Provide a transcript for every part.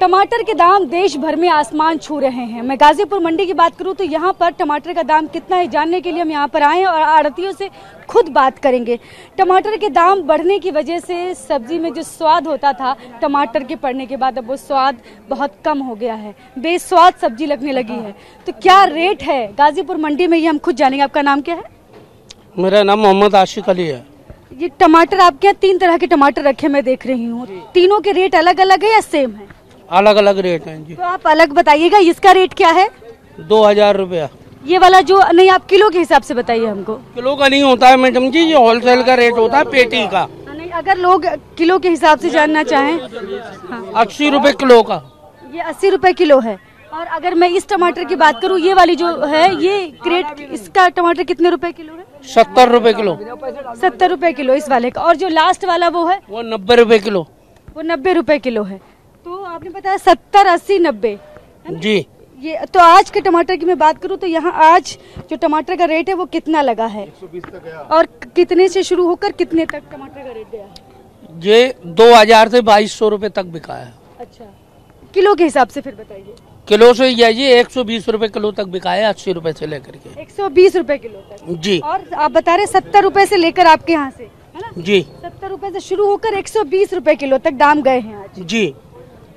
टमाटर के दाम देश भर में आसमान छू रहे हैं। मैं गाजीपुर मंडी की बात करूं तो यहाँ पर टमाटर का दाम कितना है जानने के लिए हम यहाँ पर आए हैं और आड़तियों से खुद बात करेंगे। टमाटर के दाम बढ़ने की वजह से सब्जी में जो स्वाद होता था टमाटर के पड़ने के बाद अब वो स्वाद बहुत कम हो गया है, बेस्वाद सब्जी लगने लगी है। तो क्या रेट है गाजीपुर मंडी में ये हम खुद जानेंगे। आपका नाम क्या है? मेरा नाम मोहम्मद आशिक अली है। ये टमाटर आपके यहाँ 3 तरह के टमाटर रखे मैं देख रही हूँ, तीनों के रेट अलग अलग है या सेम है? अलग अलग रेट हैं जी। तो आप अलग बताइएगा, इसका रेट क्या है? 2000 रुपया। ये वाला जो नहीं, आप किलो के हिसाब से बताइए हमको। किलो का नहीं होता है मैडम जी, ये होलसेल का रेट होता है पेटी का। नहीं, अगर लोग किलो के हिसाब से जानना चाहें। हाँ। 80 रुपए किलो का। ये 80 रुपए किलो है। और अगर मैं इस टमाटर की बात करूँ, ये वाली जो है ये क्रेट, इसका टमाटर कितने रुपए किलो है? 70 रुपए किलो। 70 रुपए किलो इस वाले का। और जो लास्ट वाला वो है वो 90 रुपए किलो। वो 90 रुपए किलो है। तो आपने बताया 70, 80, 90 जी। ये तो आज के टमाटर की मैं बात करूं तो यहाँ आज जो टमाटर का रेट है वो कितना लगा है? 120 तक गया। और कितने से शुरू होकर कितने तक टमाटर का रेट गया है? ये 2000 से 2200 रुपए तक बिका है। अच्छा, किलो के हिसाब से फिर बताइए। किलो से ये 120 रुपए किलो तक बिका है, 80 रुपए से लेकर के। 120 रुपए किलो तक जी। और आप बता रहे 70 रुपए से लेकर आपके यहाँ से, है ना? जी। 70 रुपए से शुरू होकर 120 रुपए किलो तक दाम गए हैं आज। जी।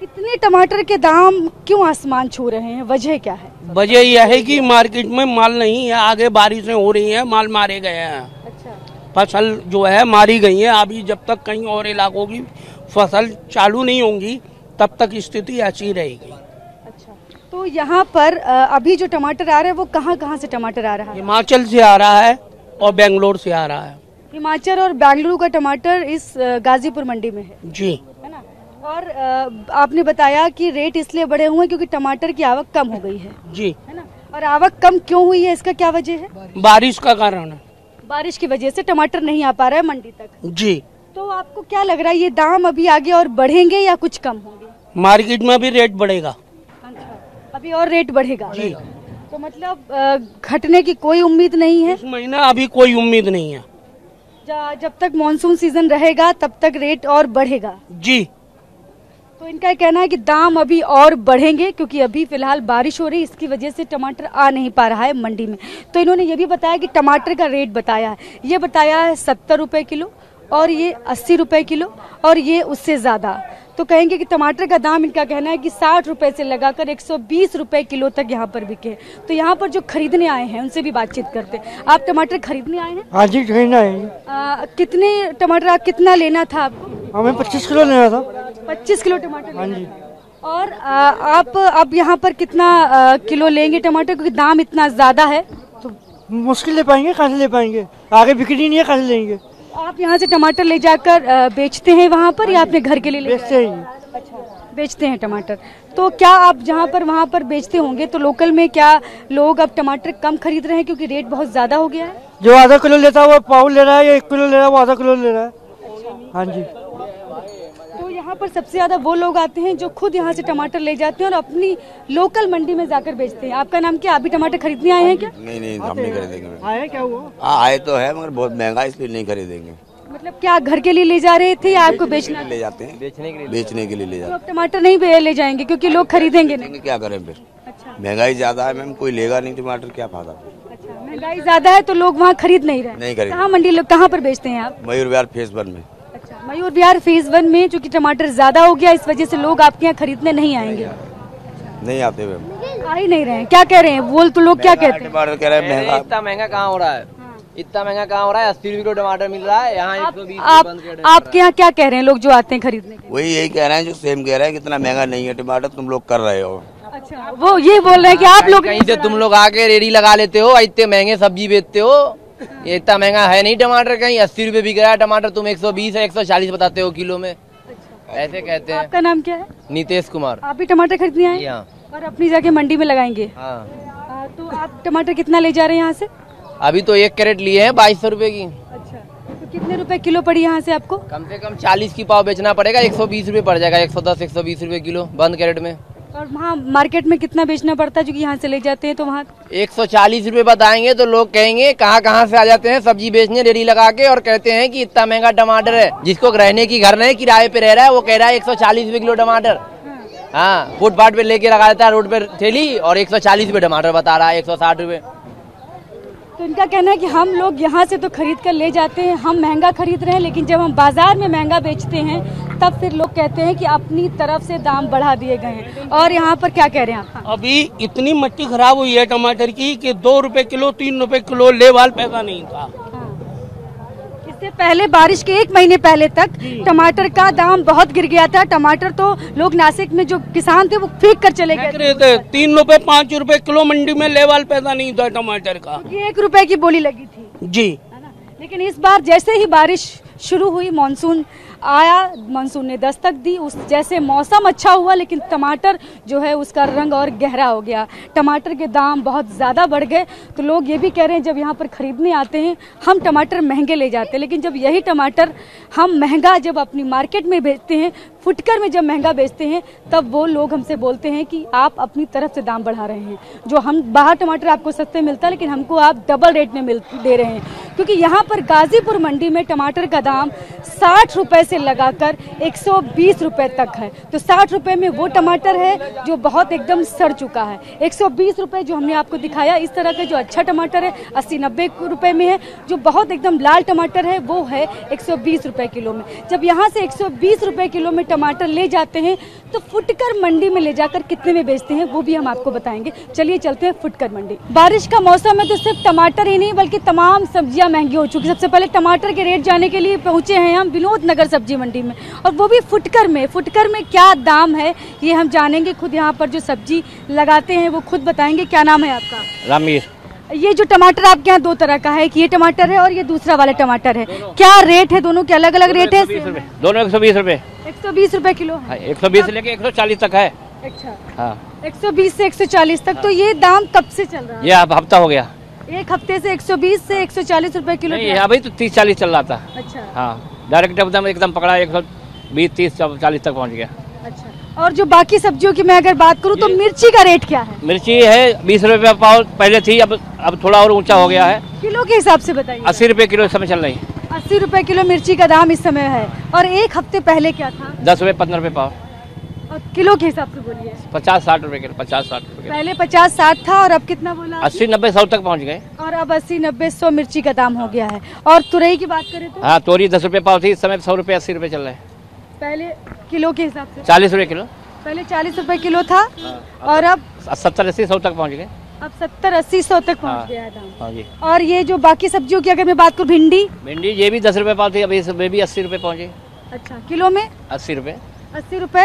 इतने टमाटर के दाम क्यों आसमान छू रहे हैं, वजह क्या है? वजह यह है कि मार्केट में माल नहीं है, आगे बारिशें हो रही हैं, माल मारे गए हैं। अच्छा। फसल जो है मारी गई है। अभी जब तक कहीं और इलाकों की फसल चालू नहीं होंगी तब तक स्थिति ऐसी रहेगी। अच्छा, तो यहाँ पर अभी जो टमाटर आ रहा है वो कहाँ से टमाटर आ रहा है? हिमाचल से आ रहा है और बेंगलोर से आ रहा है। हिमाचल और बेंगलुरु का टमाटर इस गाजीपुर मंडी में है, जी, है ना? और आपने बताया कि रेट इसलिए बढ़े हुए हैं क्योंकि टमाटर की आवक कम हो गई है, जी, है ना? और आवक कम क्यों हुई है, इसका क्या वजह है? बारिश का कारण है। बारिश की वजह से टमाटर नहीं आ पा रहा है मंडी तक। जी। तो आपको क्या लग रहा है, ये दाम अभी आगे और बढ़ेंगे या कुछ कम होंगे? मार्केट में भी रेट बढ़ेगा। अच्छा, अभी और रेट बढ़ेगा। जी। तो मतलब घटने की कोई उम्मीद नहीं है? इस महीना अभी कोई उम्मीद नहीं है। जब तक मानसून सीजन रहेगा तब तक रेट और बढ़ेगा। जी। तो इनका कहना है कि दाम अभी और बढ़ेंगे क्योंकि अभी फिलहाल बारिश हो रही है, इसकी वजह से टमाटर आ नहीं पा रहा है मंडी में। तो इन्होंने ये भी बताया कि टमाटर का रेट बताया है, ये बताया है 70 रुपए किलो और ये 80 रुपए किलो और ये उससे ज्यादा। तो कहेंगे कि टमाटर का दाम, इनका कहना है कि 60 रुपए से लगाकर 120 रुपए किलो तक यहाँ पर बिके। तो यहाँ पर जो खरीदने आए हैं उनसे भी बातचीत करते हैं। आप टमाटर खरीदने आए हैं? हाँ जी, खरीदना है। कितने टमाटर, आप कितना लेना था आपको? हमें 25 किलो लेना था। 25 किलो टमाटर। हाँ जी। और आप अब यहाँ पर कितना किलो लेंगे टमाटर, क्योंकि दाम इतना ज्यादा है? तो मुश्किल ले पाएंगे, कहाँ से ले पाएंगे, आगे बिक्री नहीं है, कहाँ से लेंगे? आप यहाँ से टमाटर ले जाकर बेचते हैं वहाँ पर या अपने घर के लिए बेचते हैं? अच्छा, बेचते हैं टमाटर। तो क्या आप जहाँ पर वहाँ पर बेचते होंगे तो लोकल में क्या लोग अब टमाटर कम खरीद रहे हैं क्योंकि रेट बहुत ज्यादा हो गया है? जो आधा किलो लेता है वो पाव ले रहा है, या 1 किलो ले रहा है वो आधा किलो ले रहा है। हाँ जी। तो यहाँ पर सबसे ज्यादा वो लोग आते हैं जो खुद यहाँ से टमाटर ले जाते हैं और अपनी लोकल मंडी में जाकर बेचते हैं। आपका नाम क्या? आप भी टमाटर खरीदने आए हैं क्या? नहीं, हम नहीं खरीदेंगे। आया क्या हुआ? आए तो है मगर बहुत महंगा, इसलिए नहीं खरीदेंगे। मतलब क्या घर के लिए ले जा रहे थे या आपको बेचना? ले जाते हैं, बेचने के लिए ले तो जाते आप टमाटर नहीं ले जाएंगे क्योंकि लोग खरीदेंगे नहीं? हैं। क्या करें फिर? अच्छा, महंगाई ज्यादा है मैम, कोई लेगा नहीं टमाटर, क्या फायदा? अच्छा, महंगाई ज्यादा है तो लोग वहाँ खरीद नहीं रहे। नहीं खरीद। कहाँ मंडी लोग कहाँ पर बेचते हैं आप? मयूर विहार फेज 1 में। अच्छा, मयूर विहार फेज 1 में चूंकि टमाटर ज्यादा हो गया इस वजह से लोग आपके यहाँ खरीदने नहीं आएंगे। नहीं आते मैम, आ ही नहीं रहे हैं। क्या कह रहे हैं बोल तो लोग क्या कहते हैं? टमाटर कह रहे हैं महंगा। इतना महंगा कहाँ हो रहा है? इतना महंगा कहाँ हो रहा है? 80 रुपए किलो टमाटर मिल रहा है यहाँ, 120 आपके यहाँ क्या कह रहे हैं लोग जो आते हैं खरीदने के? वही यही कह रहे हैं जो सेम कह रहे हैं कि इतना महंगा नहीं है टमाटर, तुम लोग कर रहे हो। अच्छा, वो ये बोल रहे हैं कि आप लोग कहीं से तुम लोग आके रेडी लगा लेते हो, इतने महंगे सब्जी बेचते हो। ये इतना महंगा है नहीं टमाटर, कहीं 80 रुपए बिक रहा है टमाटर, तुम 120 है 140 बताते हो किलो में। ऐसे कहते हैं। आपका नाम क्या है? नीतीश कुमार। आप भी टमाटर खरीदने आए यहाँ। और अपनी जाके मंडी में लगाएंगे? हाँ। तो आप टमाटर कितना ले जा रहे हैं यहाँ से? अभी तो 1 कैरेट लिए हैं 2200 रुपए की। अच्छा, तो कितने रुपए किलो पड़ी यहाँ से आपको? कम से कम 40 की पाव बेचना पड़ेगा, 120 रुपए पड़ जाएगा, 110 120 रुपए किलो बंद कैरेट में। और वहाँ मार्केट में कितना बेचना पड़ता है, जो कि यहाँ से ले जाते हैं तो वहाँ? 140 रुपए बताएंगे तो लोग कहेंगे कहाँ से आ जाते हैं सब्जी बेचने रेडी लगा के, और कहते हैं कि इतना महंगा टमाटर है। जिसको रहने की घर नहीं, किराए पे रह रहा है, वो कह रहा है 140 रुपए किलो टमाटर। हाँ, फुटपाथ पे लेके लगा देता है रोड पे ठेली और 140 रुपए टमाटर बता रहा है, 160 रुपए। तो इनका कहना है कि हम लोग यहाँ से तो खरीद कर ले जाते हैं, हम महंगा खरीद रहे हैं, लेकिन जब हम बाजार में महंगा बेचते हैं तब फिर लोग कहते हैं कि अपनी तरफ से दाम बढ़ा दिए गए हैं। और यहाँ पर क्या कह रहे हैं आप? अभी इतनी मिट्टी खराब हुई है टमाटर की कि 2 रुपए किलो 3 रुपए किलो लेवाल पैसा नहीं था। इससे पहले बारिश के 1 महीने पहले तक टमाटर का दाम बहुत गिर गया था। टमाटर तो लोग नासिक में जो किसान थे वो फेंक कर चले गए थे। 3 रुपए 5 रुपए किलो मंडी में लेवाल पैसा नहीं था टमाटर का, 1 रुपए की बोली लगी थी जी। लेकिन इस बार जैसे ही बारिश शुरू हुई, मानसून आया, मानसून ने दस्तक दी, उस जैसे मौसम अच्छा हुआ, लेकिन टमाटर जो है उसका रंग और गहरा हो गया। टमाटर के दाम बहुत ज़्यादा बढ़ गए। तो लोग ये भी कह रहे हैं जब यहाँ पर खरीदने आते हैं हम टमाटर महंगे ले जाते हैं, लेकिन जब यही टमाटर हम महंगा जब अपनी मार्केट में बेचते हैं, फुटकर में जब महंगा बेचते हैं, तब वो लोग हमसे बोलते हैं कि आप अपनी तरफ से दाम बढ़ा रहे हैं। जो हम बाहर टमाटर आपको सस्ते मिलता है, लेकिन हमको आप डबल रेट में दे रहे हैं, क्योंकि यहाँ पर गाजीपुर मंडी में टमाटर का दाम 60 रुपए से लगाकर 120 रुपए तक है। तो 60 रुपए में वो टमाटर है जो बहुत एकदम सड़ चुका है। 120 रुपए जो हमने आपको दिखाया, इस तरह का जो अच्छा टमाटर है 80-90 रुपए में है। जो बहुत एकदम लाल टमाटर है वो है 120 रुपए किलो में। जब यहाँ से 120 रुपए किलो में टमाटर ले जाते हैं तो फुटकर मंडी में ले जाकर कितने में बेचते हैं वो भी हम आपको बताएंगे। चलिए चलते हैं फुटकर मंडी। बारिश का मौसम है तो सिर्फ टमाटर ही नहीं बल्कि तमाम सब्जियां महंगी हो चुकी। सबसे पहले टमाटर के रेट जाने के लिए पहुंचे हैं हम विनोद नगर सब्जी मंडी में, और वो भी फुटकर में। फुटकर में क्या दाम है ये हम जानेंगे। खुद यहाँ पर जो सब्जी लगाते हैं वो खुद बताएंगे। क्या नाम है आपका? रामीर। ये जो टमाटर आपके यहाँ 2 तरह का है, कि ये टमाटर है और ये दूसरा वाला टमाटर है, क्या रेट है? दोनों के अलग अलग रेट है? दोनों 120 रुपए। 120 रुपए किलो है। 120 से लेके 140 तक है। अच्छा, हाँ, 120 से 140 तक। तो ये दाम कब से चल रहा है? ये अब हफ्ता हो गया। एक हफ्ते से 120 से 140 रुपए किलो। नहीं, अभी तो 30-40 चल रहा था। अच्छा, हाँ, डायरेक्ट एकदम पकड़ा 120, 30, 40 तक पहुँच गया। अच्छा। और जो बाकी सब्जियों की मैं अगर बात करूँ तो मिर्ची का रेट क्या है? मिर्ची है 20 रुपए पाव पहले थी, अब थोड़ा और ऊंचा हो गया है। किलो के हिसाब से बताइए। 80 रुपए किलो इस समय चल रही है। 80 रुपए किलो मिर्ची का दाम इस समय है। और एक हफ्ते पहले क्या था? 10 रुपए 15 रुपए पाव। और किलो के हिसाब से बोलिए। 50-60 रुपए किलो। 50-60 रुपए। पहले 50-60 था और अब कितना बोला? 80-90-100 तक पहुँच गए। और अब 80-90-100 मिर्ची का दाम हो गया है। और तुरई की बात करें तो? हाँ, तोरी 10 रुपए पाव थी, इस समय 100 रुपए 80 रुपए चल रहे हैं। पहले किलो के हिसाब से 40 रुपए किलो। पहले 40 रुपए किलो था और अब 70-80-100 तक पहुँच गए। अब 70-80-100 तक पहुँच गया है दाम। हाँ जी। और ये जो बाकी सब्जियों की अगर मैं बात करूँ, भिंडी ये भी 10 रुपए पाव थी, अभी इसमें भी 80 रुपए पहुँचे। अच्छा, किलो में 80 रुपए। 80 रुपए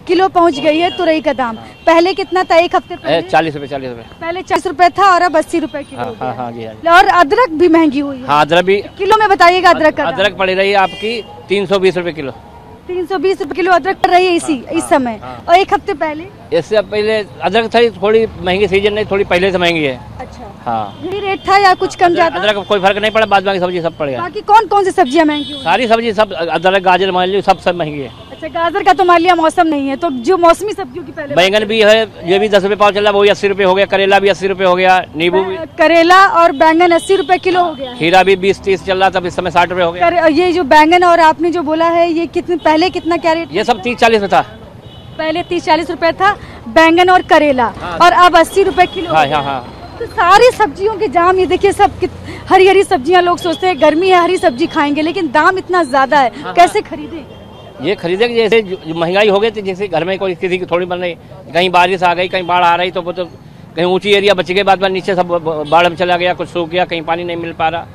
किलो पहुँच गई है तुरई का दाम। पहले कितना था एक हफ्ते पहले? 40 रुपए। पहले 40 रुपए था और अब 80 रुपए किलो हो गया। हाँ जी। और अदरक भी महंगी हुई है। हाँ, अदरक भी। किलो में बताइएगा अदरक का दाम। अदरक पड़ रही है आपकी 320 रुपए किलो। 320 रुपए किलो अदरक पड़ रही है इस समय। और एक हफ्ते पहले? इससे पहले अदरक थोड़ी महंगी, सीजन नहीं, थोड़ी पहले से महंगी है। अच्छा, हाँ, यही रेट था या कुछ कम ज्यादा? अदरक कोई फर्क नहीं पड़ा, बाद बाकी सब्जी सब पड़ गया। बाकी कौन कौन सी सब्जियां महंगी हुई? सारी सब्जी सब, अदरक गाजर मान लीजिए सब महंगी है। अच्छा, गाजर का तो मान लिया मौसम नहीं है, तो जो मौसमी सब्जियों की पहले बैंगन भी है, ये भी 10 रुपए पाव चल रहा है, वो भी 80 रुपए हो गया। करेला भी 80 रुपए हो गया। नींबू भी, करेला और बैंगन 80 रुपए किलो हो गया। खीरा भी 20-30 चल रहा था, इस समय 60 रुपए हो गया। ये जो बैंगन और आपने जो बोला है ये कितने पहले कितना क्या रेट? ये सब 30-40 में था। पहले 30-40 रुपए था बैंगन और करेला। और अब 80 रुपए किलो। हाँ। तो सारी सब्जियों के दाम ये देखिए, सब हरी हरी सब्जियां लोग सोचते हैं गर्मी है हरी सब्जी खाएंगे, लेकिन दाम इतना ज्यादा है, कैसे खरीदे? ये खरीदे कि जैसे महंगाई हो गई थी, जैसे घर में कोई किसी की थोड़ी बन रही, कहीं बारिश आ गई, कहीं बाढ़ आ रही, तो वो तो कहीं ऊंची एरिया बच गए, बाद में नीचे सब बाढ़ में चला गया, कुछ सूख गया, कहीं पानी नहीं मिल पा रहा।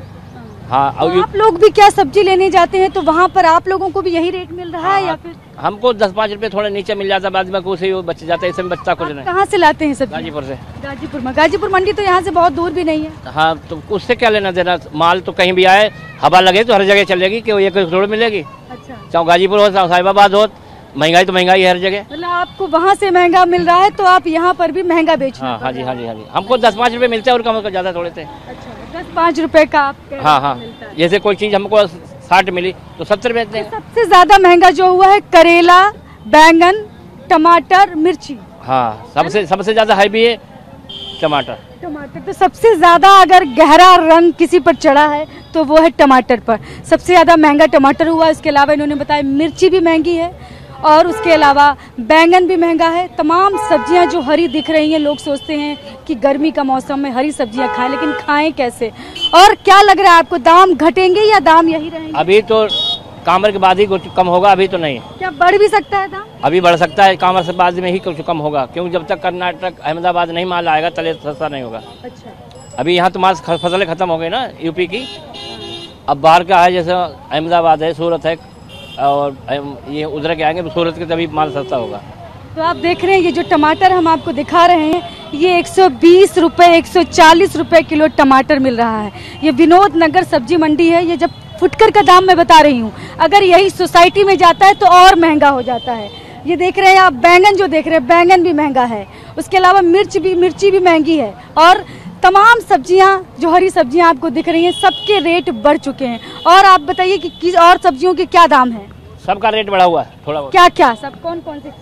हाँ, तो आप लोग भी क्या सब्जी लेने जाते हैं तो वहाँ पर आप लोगों को भी यही रेट मिल रहा है या फिर? हमको 10-5 रुपए थोड़ा नीचे मिल जाता, बाद में कुछ ही बच जाता है, इसमें बचता कुछ नहीं। कहाँ से लाते हैं सब्जी? गाजीपुर से। गाजीपुर में? गाजीपुर मंडी तो यहाँ से बहुत दूर भी नहीं है। हाँ, तो उससे क्या लेना देना, माल तो कहीं भी आए, हवा लगे तो हर जगह चलेगी, कि एक रोड मिलेगी। अच्छा, चाहे गाजीपुर हो, चाहे साहिबाबाद हो, महंगाई तो महंगाई है हर जगह। मतलब आपको वहाँ से महंगा मिल रहा है तो आप यहाँ पर भी महंगा बेच रहे हैं? हाँ जी। हमको 10-5 रुपए मिलते हैं और कम ज्यादा थोड़े थे। अच्छा, 10-5 रुपए का आप हाँ। जैसे कोई चीज हमको 60 मिली तो 70 बेचते हैं। सबसे ज्यादा महंगा जो हुआ है करेला, बैंगन, टमाटर, मिर्ची। हाँ, सबसे ज्यादा है भी है टमाटर। तो सबसे ज्यादा अगर गहरा रंग किसी पर चढ़ा है तो वो है टमाटर पर। सबसे ज्यादा महंगा टमाटर हुआ। इसके अलावा इन्होंने बताया मिर्ची भी महंगी है और उसके अलावा बैंगन भी महंगा है। तमाम सब्जियां जो हरी दिख रही हैं, लोग सोचते हैं कि गर्मी का मौसम में हरी सब्जियां खाएं, लेकिन खाएं कैसे? और क्या लग रहा है आपको, दाम घटेंगे या दाम यही रहेंगे? अभी तो कामर के बाद ही कुछ कम होगा, अभी तो नहीं। क्या बढ़ भी सकता है दाम? अभी बढ़ सकता है, कामर से बाद में ही कुछ कम होगा, क्योंकि जब तक कर्नाटक अहमदाबाद नहीं माल आएगा तले सस्ता नहीं होगा। अच्छा, अभी यहाँ तो माल फसलें खत्म हो गई ना यूपी की, अब बाहर का है, जैसे अहमदाबाद है, सूरत है, और ये उधर के आएंगे सूरत के, तभी माल सस्ता होगा। तो आप देख रहे हैं ये जो टमाटर हम आपको दिखा रहे हैं, ये 120 रुपए 140 रुपए किलो टमाटर मिल रहा है। ये विनोद नगर सब्जी मंडी है। ये जब फुटकर का दाम मैं बता रही हूँ, अगर यही सोसाइटी में जाता है तो और महंगा हो जाता है। ये देख रहे हैं आप, बैंगन जो देख रहे हैं, बैंगन भी महंगा है। उसके अलावा मिर्ची भी महंगी है, और तमाम सब्जियां जो हरी सब्जियां आपको दिख रही हैं, सबके रेट बढ़ चुके हैं। और आप बताइए कि और सब्जियों के क्या दाम है? सबका रेट बढ़ा हुआ है थोड़ा बहुत। क्या क्या सब कौन कौन से?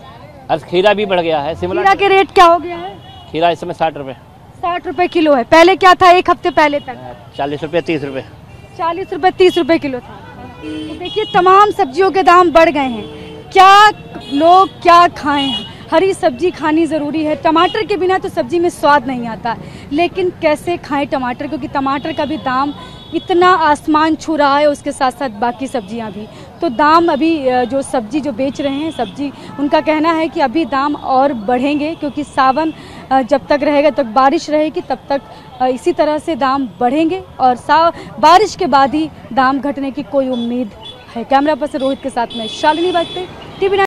आज खीरा भी बढ़ गया है, शिमला खीरा के रेट क्या हो गया है? खीरा इस समय 60 रुपए 60 रुपए किलो है। पहले क्या था एक हफ्ते पहले तक? 40 रुपए 30 रुपए 40 रुपए 30 रुपए किलो था। तो देखिए तमाम सब्जियों के दाम बढ़ गए हैं। क्या लोग क्या खाएं? हरी सब्जी खानी ज़रूरी है। टमाटर के बिना तो सब्जी में स्वाद नहीं आता, लेकिन कैसे खाएं टमाटर, क्योंकि टमाटर का भी दाम इतना आसमान छू रहा है, उसके साथ साथ बाकी सब्जियां भी। तो दाम अभी जो सब्जी जो बेच रहे हैं सब्जी, उनका कहना है कि अभी दाम और बढ़ेंगे, क्योंकि सावन जब तक रहेगा, तक बारिश रहेगी, तब तक इसी तरह से दाम बढ़ेंगे, और बारिश के बाद ही दाम घटने की कोई उम्मीद है। कैमरा पर्सन रोहित के साथ में शालिनी वाजपेयी, TV9।